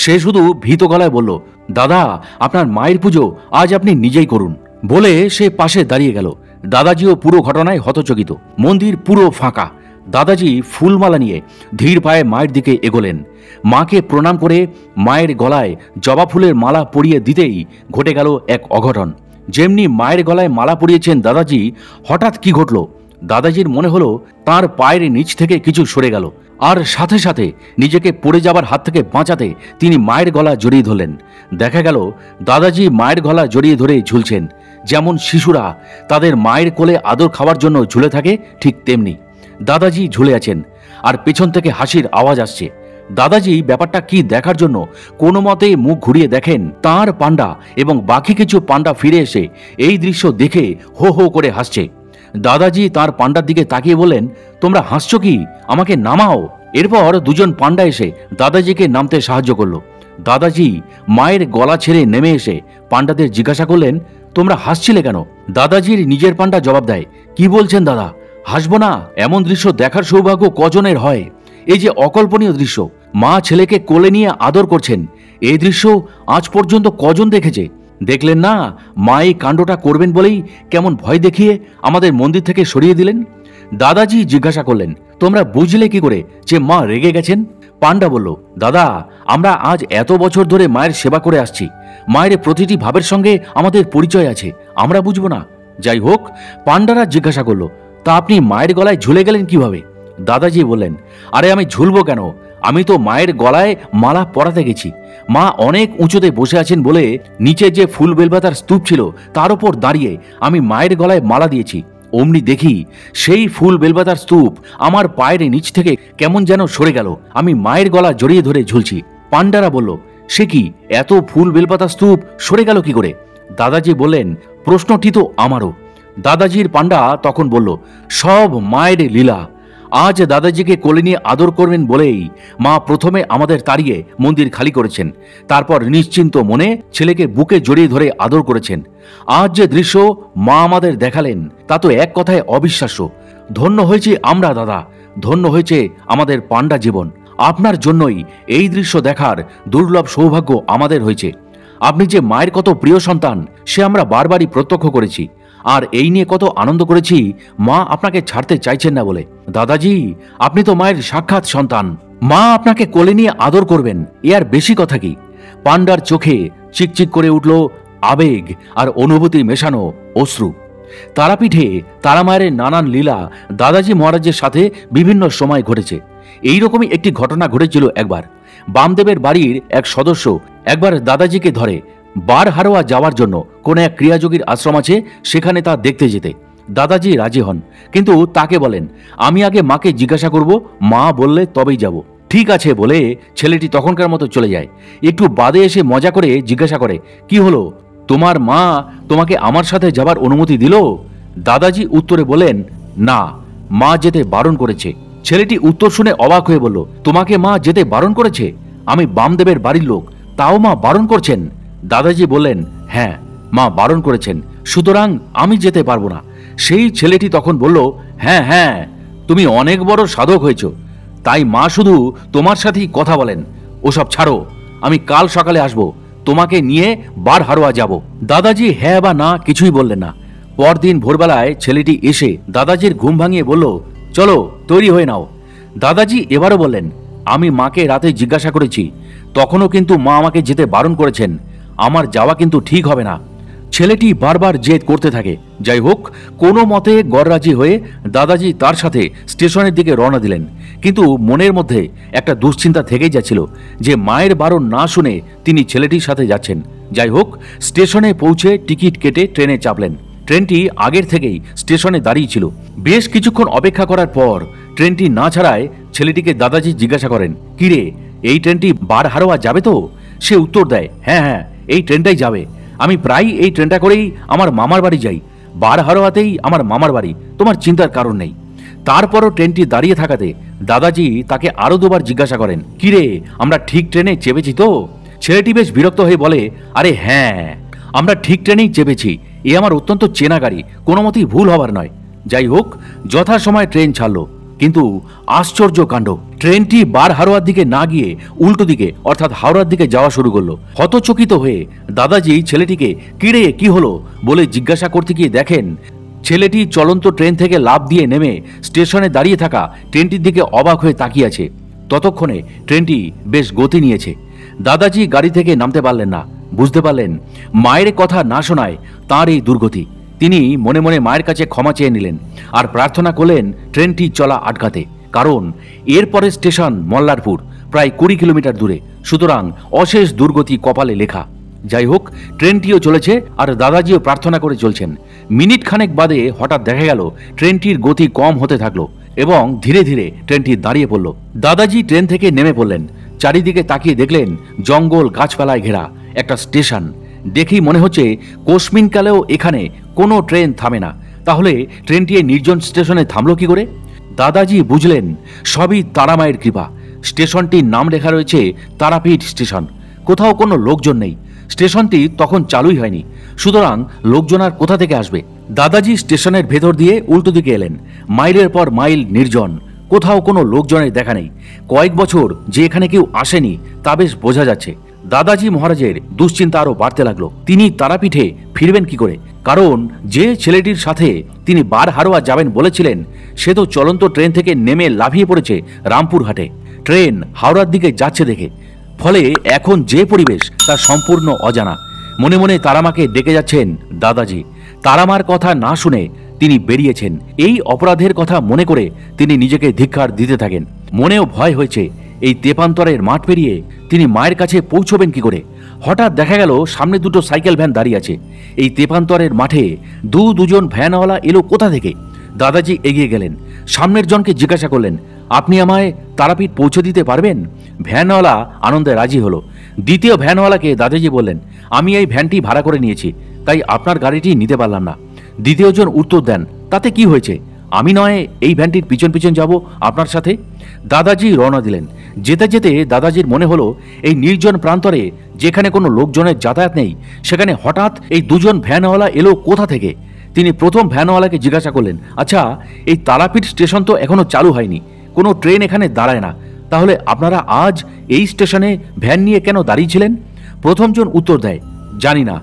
সে শুধু ভীত গলায় বলল, দাদা, আপনার মায়ের পুজো আজ আপনি নিজেই করুন বলে সে পাশে দাঁড়িয়ে গেল। দাদাজিও পুরো ঘটনায় হতচকিত। মন্দির পুরো ফাঁকা। দাদাজি ফুলমালা নিয়ে ধীর পায়ে মায়ের দিকে এগোলেন। মাকে প্রণাম করে মায়ের গলায় জবা ফুলের মালা পরিয়ে দিতেই ঘটে গেল এক অঘটন। যেমনি মায়ের গলায় মালা পরিয়েছেন দাদাজি, হঠাৎ কি ঘটল? দাদাজির মনে হলো তার পায়ের নিচ থেকে কিছু সরে গেল, আর সাথে সাথে নিজেকে পড়ে যাবার হাত থেকে বাঁচাতে তিনি মায়ের গলা জড়িয়ে ধরলেন। দেখা গেল দাদাজি মায়ের গলা জড়িয়ে ধরে ঝুলছেন। যেমন শিশুরা তাদের মায়ের কোলে আদর খাওয়ার জন্য ঝুলে থাকে, ঠিক তেমনি দাদাজি ঝুলে আছেন আর পেছন থেকে হাসির আওয়াজ আসছে। দাদাজি ব্যাপারটা কি দেখার জন্য কোনো মতে মুখ ঘুরিয়ে দেখেন তার পান্ডা এবং বাকি কিছু পান্ডা ফিরে এসে এই দৃশ্য দেখে হো হো করে হাসছে। দাদাজি তার পান্ডার দিকে তাকিয়ে বললেন, তোমরা হাসছো কি? আমাকে নামাও। এরপর দুজন পান্ডা এসে দাদাজিকে নামতে সাহায্য করলো। দাদাজি মায়ের গলা ছেড়ে নেমে এসে পান্ডাদের জিজ্ঞাসা করলেন, তোমরা হাসছিলে কেন? দাদাজির নিজের পান্ডা জবাব দেয়, কি বলছেন দাদা, হাসবো না? এমন দৃশ্য দেখার সৌভাগ্য কজনের হয়? এই যে অকল্পনীয় দৃশ্য, মা ছেলেকে কোলে নিয়ে আদর করছেন, এই দৃশ্য আজ পর্যন্ত কজন দেখেছে? দেখলেন না, মা এই কাণ্ডটা করবেন বলেই কেমন ভয় দেখিয়ে আমাদের মন্দির থেকে সরিয়ে দিলেন। দাদাজি জিজ্ঞাসা করলেন, তোমরা বুঝলে কি করে যে মা রেগে গেছেন? পান্ডা বলল, দাদা, আমরা আজ এত বছর ধরে মায়ের সেবা করে আসছি, মায়ের প্রতিটি ভাবের সঙ্গে আমাদের পরিচয় আছে, আমরা বুঝবো না? যাই হোক, পান্ডারা জিজ্ঞাসা করলো, তা আপনি মায়ের গলায় ঝুলে গেলেন কিভাবে? দাদাজি বললেন, আরে আমি ঝুলবো কেন, আমি তো মায়ের গলায় মালা পরাতে গেছি। মা অনেক উঁচুতে বসে আছেন বলে নিচে যে ফুল বেলপাতার স্তূপ ছিল তার উপর দাঁড়িয়ে আমি মায়ের গলায় মালা দিয়েছি। অমনি দেখি সেই ফুল বেলপাতার স্তূপ আমার পায়ের নিচ থেকে কেমন যেন সরে গেল, আমি মায়ের গলা জড়িয়ে ধরে ঝুলছি। পান্ডারা বলল, সে কি, এত ফুল বেলপাতার স্তূপ সরে গেল কি করে? দাদাজি বললেন, প্রশ্নটি তো আমারও। দাদাজির পান্ডা তখন বলল, সব মায়ের লীলা। আজ দাদাজিকে কোলে নিয়ে আদর করবেন বলেই মা প্রথমে আমাদের তাড়িয়ে মন্দির খালি করেছেন, তারপর নিশ্চিন্ত মনে ছেলেকে বুকে জড়িয়ে ধরে আদর করেছেন। আজ যে দৃশ্য মা আমাদের দেখালেন তা তো এক কথায় অবিশ্বাস্য। ধন্য হয়েছে আমরা দাদা, ধন্য হয়েছে আমাদের পান্ডা জীবন। আপনার জন্যই এই দৃশ্য দেখার দুর্লভ সৌভাগ্য আমাদের হয়েছে। আপনি যে মায়ের কত প্রিয় সন্তান সে আমরা বারবারই প্রত্যক্ষ করেছি, আর এই নিয়ে কত আনন্দ করেছি মা আপনাকে ছাড়তে চাইছেন না বলে। দাদাজি, আপনি তো মায়ের সাক্ষাৎ সন্তান, মা আপনাকে কোলে নিয়ে আদর করবেন, এ আর বেশি কথা কি? পান্ডার চোখে চিকচিক করে উঠল আবেগ আর অনুভূতি মেশানো অশ্রু। তারাপীঠে তারামায়ের নানান লীলা দাদাজি মহারাজের সাথে বিভিন্ন সময় ঘটেছে। এইরকমই একটি ঘটনা ঘটেছিল একবার। বামদেবের বাড়ির এক সদস্য একবার দাদাজিকে ধরে বারহারোয়া যাওয়ার জন্য কোন এক ক্রিয়াযোগীর আশ্রম আছে সেখানে তা দেখতে যেতে। দাদাজি রাজি হন, কিন্তু তাকে বলেন, আমি আগে মাকে জিজ্ঞাসা করব, মা বললে তবেই যাব। ঠিক আছে বলে ছেলেটি তখনকার মতো চলে যায়। একটু বাদে এসে মজা করে জিজ্ঞাসা করে, কি হলো, তোমার মা তোমাকে আমার সাথে যাবার অনুমতি দিল? দাদাজি উত্তরে বলেন, না, মা যেতে বারণ করেছে। ছেলেটি উত্তর শুনে অবাক হয়ে বলল, তোমাকে মা যেতে বারণ করেছে? আমি বামদেবের বাড়ির লোক, তাও মা বারণ করছেন? দাদাজি বললেন, হ্যাঁ, মা বারণ করেছেন, সুতরাং আমি যেতে পারবো না। সেই ছেলেটি তখন বলল, হ্যাঁ হ্যাঁ, তুমি অনেক বড় সাধক হয়েছ, তাই মা শুধু তোমার সাথেই কথা বলেন। ওসব ছাড়ো, আমি কাল সকালে আসব, তোমাকে নিয়ে বারহারোয়া যাব। দাদাজি হ্যাঁ বা না কিছুই বললেন না। পরদিন ভোরবেলায় ছেলেটি এসে দাদাজির ঘুম ভাঙিয়ে বলল, চলো তৈরি হয়ে নাও। দাদাজি এবারও বললেন, আমি মাকে রাতে জিজ্ঞাসা করেছি, তখনও কিন্তু মা আমাকে যেতে বারণ করেছেন, আমার যাওয়া কিন্তু ঠিক হবে না। ছেলেটি বারবার জেদ করতে থাকে। যাই হোক, কোনো মতে গররাজি হয়ে দাদাজি তার সাথে স্টেশনের দিকে রওনা দিলেন। কিন্তু মনের মধ্যে একটা দুশ্চিন্তা থেকেই যাচ্ছিল যে মায়ের বারণ না শুনে তিনি ছেলেটির সাথে যাচ্ছেন। যাই হোক, স্টেশনে পৌঁছে টিকিট কেটে ট্রেনে চাপলেন। ট্রেনটি আগের থেকেই স্টেশনে দাঁড়িয়ে ছিল। বেশ কিছুক্ষণ অপেক্ষা করার পর ট্রেনটি না ছাড়ায় ছেলেটিকে দাদাজি জিজ্ঞাসা করেন, কিরে, এই ট্রেনটি বারহারোয়া যাবে তো? সে উত্তর দেয়, হ্যাঁ হ্যাঁ, এই ট্রেনটাই যাবে। আমি প্রায় এই ট্রেনটা করেই আমার মামার বাড়ি যাই, বারহারোয়াতেই আমার মামার বাড়ি, তোমার চিন্তার কারণ নেই। তারপরও ট্রেনটি দাঁড়িয়ে থাকাতে দাদাজি তাকে আরো দুবার জিজ্ঞাসা করেন, কিরে, আমরা ঠিক ট্রেনে চেপেছি তো? ছেলেটি বেশ বিরক্ত হয়ে বলে, আরে হ্যাঁ, আমরা ঠিক ট্রেনেই চেপেছি, এ আমার অত্যন্ত চেনা গাড়ি, কোনো মতেই ভুল হবার নয়। যাই হোক, যথাসময়ে ট্রেন ছাড়লো। কিন্তু আশ্চর্য কাণ্ড, ট্রেনটি বারহারোয়ার দিকে না গিয়ে উল্টো দিকে অর্থাৎ হাওড়ার দিকে যাওয়া শুরু করলো। হতচকিত হয়ে দাদাজি ছেলেটিকে কিরে কি হলো বলে জিজ্ঞাসা করতে গিয়ে দেখেন ছেলেটি চলন্ত ট্রেন থেকে লাফ দিয়ে নেমে স্টেশনে দাঁড়িয়ে থাকা ট্রেনটির দিকে অবাক হয়ে তাকিয়ে আছে। ততক্ষণে ট্রেনটি বেশ গতি নিয়েছে। দাদাজি গাড়ি থেকে নামতে পারলেন না। বুঝতে পারলেন মায়ের কথা না শোনায় তাঁর এই দুর্গতি। তিনি মনে মনে মায়ের কাছে ক্ষমা চেয়ে নিলেন আর প্রার্থনা করলেন ট্রেনটি চলা আটকাতে, কারণ এরপরে স্টেশন মল্লারপুর, প্রায় 20 কিলোমিটার দূরে, সুতরাং অশেষ দুর্গতি কপালে লেখা। যাই হোক, ট্রেনটিও চলেছে আর দাদাজিও প্রার্থনা করে চলছেন। মিনিট খানেক বাদে হঠাৎ দেখা গেল ট্রেনটির গতি কম হতে থাকলো এবং ধীরে ধীরে ট্রেনটি দাঁড়িয়ে পড়ল। দাদাজি ট্রেন থেকে নেমে পড়লেন। চারিদিকে তাকিয়ে দেখলেন জঙ্গল গাছপালায় ঘেরা একটা স্টেশন। দেখেই মনে হচ্ছে কোশমিনকালেও এখানে কোনো ট্রেন থামে না। তাহলে ট্রেনটি এই নির্জন স্টেশনে থামলো কি করে? দাদাজি বুঝলেন সবই তারামায়ের কৃপা। স্টেশনটির নাম লেখা রয়েছে তারাপীঠ স্টেশন। কোথাও কোনো লোকজন নেই। স্টেশনটি তখন চালুই হয়নি, সুতরাং লোকজন আর কোথা থেকে আসবে? দাদাজি স্টেশনের ভেতর দিয়ে উল্টো দিকে এলেন। মাইলের পর মাইল নির্জন, কোথাও কোনো লোকজনের দেখা নেই। কয়েক বছর যে এখানে কেউ আসেনি তা বেশ বোঝা যাচ্ছে। দাদাজি মহারাজের দুশ্চিন্তা আরও বাড়তে লাগলো। তিনি তারাপীঠে ফিরবেন কি করে? কারণ যে ছেলেটির সাথে তিনি বারহারোয়া যাবেন বলেছিলেন সে তো চলন্ত ট্রেন থেকে নেমে লাফিয়ে পড়েছে রামপুরহাটে। ট্রেন হাওড়ার দিকে যাচ্ছে দেখে। ফলে এখন যে পরিবেশ তা সম্পূর্ণ অজানা। মনে মনে তারামাকে ডেকে যাচ্ছেন দাদাজি। তারামার কথা না শুনে তিনি বেরিয়েছেন। এই অপরাধের কথা মনে করে তিনি নিজেকে ধিক্কার দিতে থাকেন। মনেও ভয় হয়েছে এই তেপান্তরের মাঠ পেরিয়ে তিনি মায়ের কাছে পৌঁছবেন কি করে। হঠাৎ দেখা গেল সামনে দুটো সাইকেল ভ্যান দাঁড়িয়ে আছে। এই তেপান্তরের মাঠে দুজন ভ্যানওয়ালা এলো কোথা থেকে? দাদাজি এগিয়ে গেলেন, সামনের জনকে জিজ্ঞাসা করলেন, আপনি আমায় তারাপীঠ পৌঁছে দিতে পারবেন? ভ্যানওয়ালা আনন্দে রাজি হলো। দ্বিতীয় ভ্যানওয়ালাকে দাদাজি বললেন, আমি এই ভ্যানটি ভাড়া করে নিয়েছি, তাই আপনার গাড়িটি নিতে পারলাম না। দ্বিতীয়জন উত্তর দেন, তাতে কি হয়েছে, আমি নয় এই ভ্যানটির পিছন পিছন যাব আপনার সাথে। দাদাজি রওনা দিলেন। যেতে যেতে দাদাজির মনে হলো এই নির্জন প্রান্তরে যেখানে কোনো লোকজনের যাতায়াত নেই সেখানে হঠাৎ এই দুজন ভ্যানওয়ালা এলো কোথা থেকে। তিনি প্রথম ভ্যানওয়ালাকে জিজ্ঞাসা করলেন, আচ্ছা এই তারাপীঠ স্টেশন তো এখনো চালু হয়নি, কোনো ট্রেন এখানে দাঁড়ায় না, তাহলে আপনারা আজ এই স্টেশনে ভ্যান নিয়ে কেন দাঁড়িয়েছিলেন? প্রথমজন উত্তর দেয়, জানি না,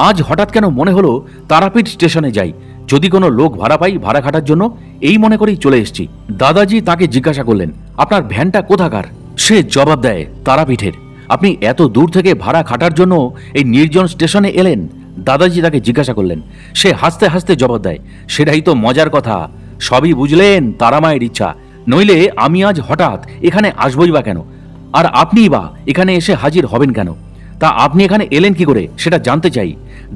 আজ হঠাৎ কেন মনে হলো তারাপীঠ স্টেশনে যাই, যদি কোনো লোক ভাড়া পাই ভাড়া খাটার জন্য, এই মনে করেই চলে এসেছি। দাদাজি তাকে জিজ্ঞাসা করলেন, আপনার ভ্যানটা কোথাকার? সে জবাব দেয়, তারাপীঠের। আপনি এত দূর থেকে ভাড়া খাটার জন্য এই নির্জন স্টেশনে এলেন? দাদাজি তাকে জিজ্ঞাসা করলেন। সে হাসতে হাসতে জবাব দেয়, সেটাই তো মজার কথা, সবই বুঝলেন তারামায়ের ইচ্ছা, নইলে আমি আজ হঠাৎ এখানে আসবই বা কেন? আর আপনিই বা এখানে এসে হাজির হবেন কেন? তা আপনি এখানে এলেন কি করে সেটা জানতে চাই।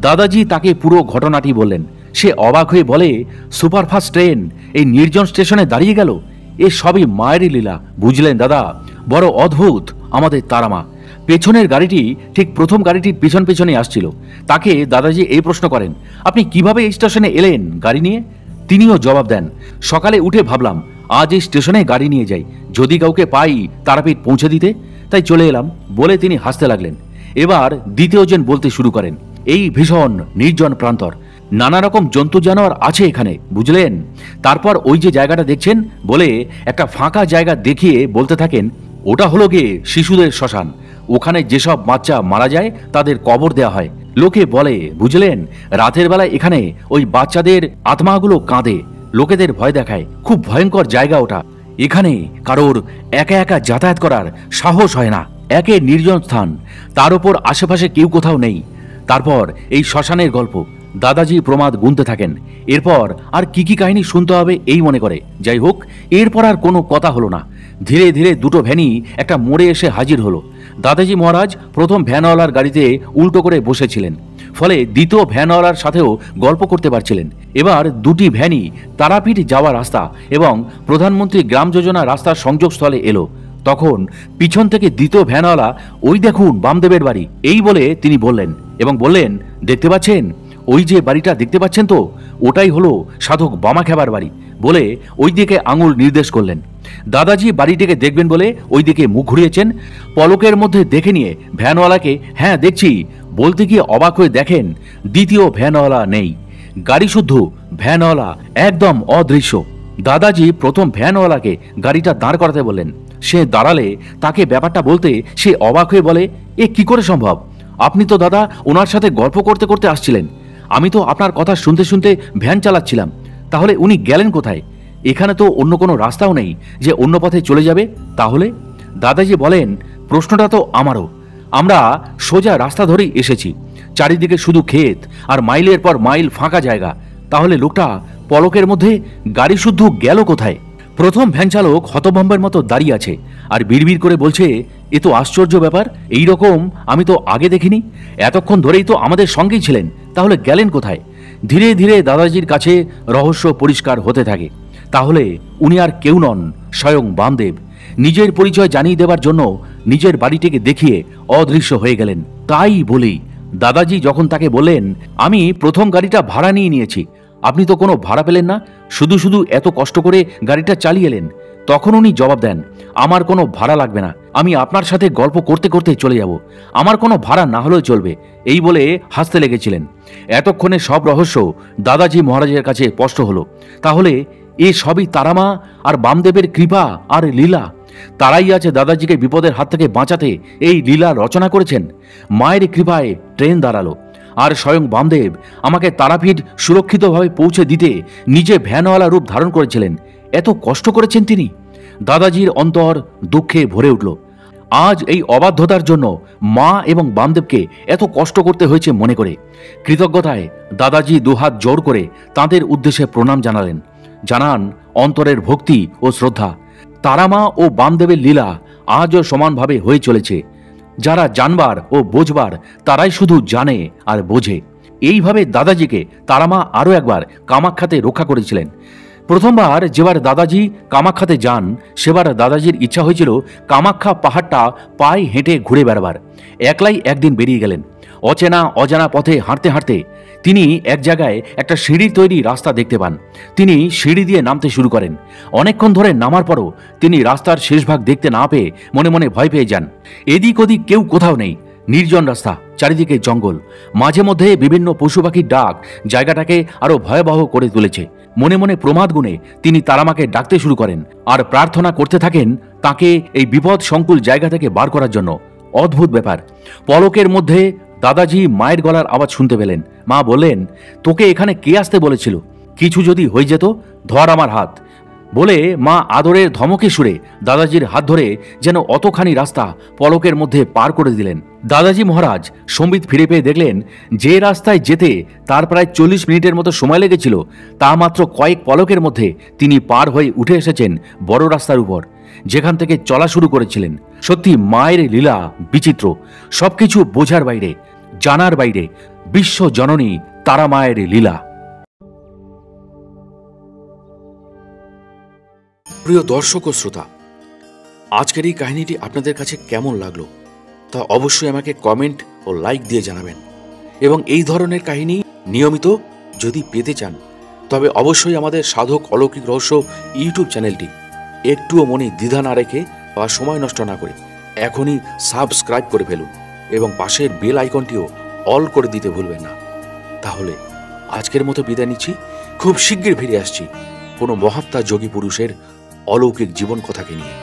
দাদাজি তাকে পুরো ঘটনাটি বললেন। সে অবাক হয়ে বলে, সুপারফাস্ট ট্রেন এই নির্জন স্টেশনে দাঁড়িয়ে গেল, এ সবই মায়েরই লীলা। বুঝলেন দাদা, বড় অদ্ভুত আমাদের তারামা। পেছনের গাড়িটি ঠিক প্রথম গাড়িটির পিছন পিছনে আসছিল। তাকে দাদাজি এই প্রশ্ন করেন, আপনি কিভাবে এই স্টেশনে এলেন গাড়ি নিয়ে? তিনিও জবাব দেন, সকালে উঠে ভাবলাম আজ এই স্টেশনে গাড়ি নিয়ে যাই, যদি কাউকে পাই তারাপীঠ পৌঁছে দিতে, তাই চলে এলাম, বলে তিনি হাসতে লাগলেন। এবার দ্বিতীয়জন বলতে শুরু করেন, এই ভীষণ নির্জন প্রান্তর, নানা রকম জন্তু জানোয়ার আছে এখানে, বুঝলেন? তারপর ওই যে জায়গাটা দেখছেন বলে একটা ফাঁকা জায়গা দেখিয়ে বলতে থাকেন, ওটা হলো গিয়ে শিশুদের শ্মশান। ওখানে যেসব বাচ্চা মারা যায় তাদের কবর দেওয়া হয়। লোকে বলে, বুঝলেন, রাতের বেলায় এখানে ওই বাচ্চাদের আত্মাগুলো কাঁদে, লোকেদের ভয় দেখায়। খুব ভয়ঙ্কর জায়গা ওটা। এখানে কারোর একা একা যাতায়াত করার সাহস হয় না। একে নির্জন স্থান, তার উপর আশেপাশে কেউ কোথাও নেই। তারপর এই শ্মশানের গল্প দাদাজি প্রমাদ গুনতে থাকেন। এরপর আর কি কি কাহিনী শুনতে হবে এই মনে করে। যাই হোক, এরপর আর কোনো কথা হলো না। ধীরে ধীরে দুটো ভ্যানই একটা মোড়ে এসে হাজির হলো। দাদাজি মহারাজ প্রথম ভ্যানওয়ালার গাড়িতে উল্টো করে বসেছিলেন, ফলে দ্বিতীয় ভ্যানওয়ালার সাথেও গল্প করতে পারছিলেন। এবার দুটি ভ্যানই তারাপীঠ যাওয়ার রাস্তা এবং প্রধানমন্ত্রী গ্রাম যোজনা রাস্তার সংযোগস্থলে এলো। তখন পিছন থেকে দ্বিতীয় ভ্যানওয়ালা, ওই দেখুন বামদেবের বাড়ি, এই বলে তিনি বললেন এবং বললেন, দেখতে পাচ্ছেন ওই যে বাড়িটা দেখতে পাচ্ছেন তো, ওটাই হলো সাধক বামাখ্যাবার বাড়ি, বলে ওই দিকে আঙুল নির্দেশ করলেন। দাদাজি বাড়িটিকে দেখবেন বলে ওই দিকে মুখ ঘুরিয়েছেন। পলকের মধ্যে দেখে নিয়ে ভ্যানওয়ালাকে হ্যাঁ দেখছি বলতে গিয়ে অবাক হয়ে দেখেন দ্বিতীয় ভ্যানওয়ালা নেই, গাড়ি শুদ্ধ, ভ্যানওয়ালা একদম অদৃশ্য। দাদাজি প্রথম ভ্যানওয়ালাকে গাড়িটা দাঁড় করাতে বললেন। সে দাঁড়ালে তাকে ব্যাপারটা বলতে সে অবাক হয়ে বলে, এ কি করে সম্ভব? আপনি তো দাদা ওনার সাথে গল্প করতে করতে আসছিলেন, আমি তো আপনার কথা শুনতে শুনতে ভ্যান চালাচ্ছিলাম, তাহলে উনি গেলেন কোথায়? এখানে তো অন্য কোনো রাস্তাও নেই যে অন্য পথে চলে যাবে। তাহলে দাদাজি বলেন, প্রশ্নটা তো আমারও, আমরা সোজা রাস্তা ধরেই এসেছি, চারিদিকে শুধু ক্ষেত আর মাইলের পর মাইল ফাঁকা জায়গা, তাহলে লোকটা পলকের মধ্যে গাড়ি শুদ্ধ গেল কোথায়? প্রথম ভ্যান চালক হতভম্বের মতো দাঁড়িয়ে আছে আর বিড়বিড় করে বলছে, এ তো আশ্চর্য ব্যাপার, এই রকম আমি তো আগে দেখিনি। এতক্ষণ ধরেই তো আমাদের সঙ্গেই ছিলেন, তাহলে গেলেন কোথায়? ধীরে ধীরে দাদাজির কাছে রহস্য পরিষ্কার হতে থাকে। তাহলে উনি আর কেউ নন, স্বয়ং বামদেব। নিজের পরিচয় জানিয়ে দেবার জন্য নিজের বাড়িটিকে দেখিয়ে অদৃশ্য হয়ে গেলেন। তাই বলি, দাদাজি যখন তাকে বললেন, আমি প্রথম গাড়িটা ভাড়া নিয়েছি, আপনি তো কোনো ভাড়া পেলেন না, শুধু শুধু এত কষ্ট করে গাড়িটা চালিয়ে এলেন, তখন উনি জবাব দেন, আমার কোনো ভাড়া লাগবে না, আমি আপনার সাথে গল্প করতে করতে চলে যাব, আমার কোনো ভাড়া না হলেও চলবে, এই বলে হাসতে লেগেছিলেন। এতক্ষণে সব রহস্য দাদাজি মহারাজের কাছে স্পষ্ট হলো। তাহলে এ সবই তারামা আর বামদেবের কৃপা আর লীলা। তারাই আছে দাদাজিকে বিপদের হাত থেকে বাঁচাতে এই লীলা রচনা করেছেন। মায়ের কৃপায় ট্রেন দাঁড়ালো, আর স্বয়ং বামদেব আমাকে তারাপীঠ সুরক্ষিতভাবে পৌঁছে দিতে নিজে ভ্যানওয়ালা রূপ ধারণ করেছিলেন। এত কষ্ট করেছেন তিনি। দাদাজির অন্তর দুঃখে ভরে উঠল। আজ এই অবাধ্যতার জন্য মা এবং বামদেবকে এত কষ্ট করতে হয়েছে মনে করে। কৃতজ্ঞতায় দাদাজি দুহাত জোর করে তাঁদের উদ্দেশ্যে প্রণাম জানালেন, জানান অন্তরের ভক্তি ও শ্রদ্ধা। তারামা ও বামদেবের লীলা আজও সমানভাবে হয়ে চলেছে। যারা জানবার ও বোঝবার তারাই শুধু জানে আর বোঝে। এইভাবে দাদাজিকে তারামা আরও একবার কামাখ্যাতে রক্ষা করেছিলেন। প্রথমবার যেবার দাদাজি কামাখ্যাতে যান, সেবার দাদাজির ইচ্ছা হয়েছিল কামাখ্যা পাহাড়টা পায়ে হেঁটে ঘুরে বেড়াবার। একলাই একদিন বেরিয়ে গেলেন। অচেনা অজানা পথে হাঁটতে হাঁটতে তিনি এক জায়গায় একটা সিঁড়ি তৈরি রাস্তা দেখতে পান। তিনি সিঁড়ি দিয়ে নামতে শুরু করেন। অনেকক্ষণ ধরে নামার পরও তিনি রাস্তার শেষভাগ দেখতে না পেয়ে মনে মনে ভয় পেয়ে যান। এদিক ওদিক কেউ কোথাও নেই, নির্জন রাস্তা, চারিদিকে জঙ্গল, মাঝে মধ্যে বিভিন্ন পশু পাখির ডাক জায়গাটাকে আরো ভয়াবহ করে তুলেছে। মনে মনে প্রমাদ গুণে তিনি তারামাকে ডাকতে শুরু করেন আর প্রার্থনা করতে থাকেন তাকে এই বিপদ সংকুল জায়গা থেকে বার করার জন্য। অদ্ভুত ব্যাপার, পলকের মধ্যে দাদাজি মায়ের গলার আওয়াজ শুনতে পেলেন। মা বললেন, তোকে এখানে কে আসতে বলেছিল? কিছু যদি হয়ে যেত, ধর আমার হাত, বলে মা আদরের ধমকে সুরে দাদাজির হাত ধরে যেন অতখানি রাস্তা পলকের মধ্যে পার করে দিলেন। দাদাজি মহারাজ সম্বিত ফিরে পেয়ে দেখলেন যে রাস্তায় যেতে তার প্রায় 40 মিনিটের মতো সময় লেগেছিল, তা মাত্র কয়েক পলকের মধ্যে তিনি পার হয়ে উঠে এসেছেন বড় রাস্তার উপর, যেখান থেকে চলা শুরু করেছিলেন। সত্যি মায়ের লীলা বিচিত্র, সবকিছু বোঝার বাইরে, জানার বাইরে। বিশ্ব জননী তারা মায়ের লীলা। প্রিয় দর্শক ও শ্রোতা, আজকের এই কাহিনীটি আপনাদের কাছে কেমন লাগলো তা অবশ্যই আমাকে কমেন্ট ও লাইক দিয়ে জানাবেন। এবং এই ধরনের কাহিনী নিয়মিত যদি পেতে চান, তবে অবশ্যই আমাদের সাধক অলৌকিক রহস্য ইউটিউব চ্যানেলটি একটুও মনে দ্বিধা না রেখে বা সময় নষ্ট না করে এখনই সাবস্ক্রাইব করে ফেলুন এবং পাশের বেল আইকনটিও অল করে দিতে ভুলবেন না। তাহলে আজকের মতো বিদায় নিচ্ছি। খুব শীঘ্রই ফিরে আসছি কোনো মহাত্মা যোগী পুরুষের অলৌকিক জীবন কথাকে নিয়ে।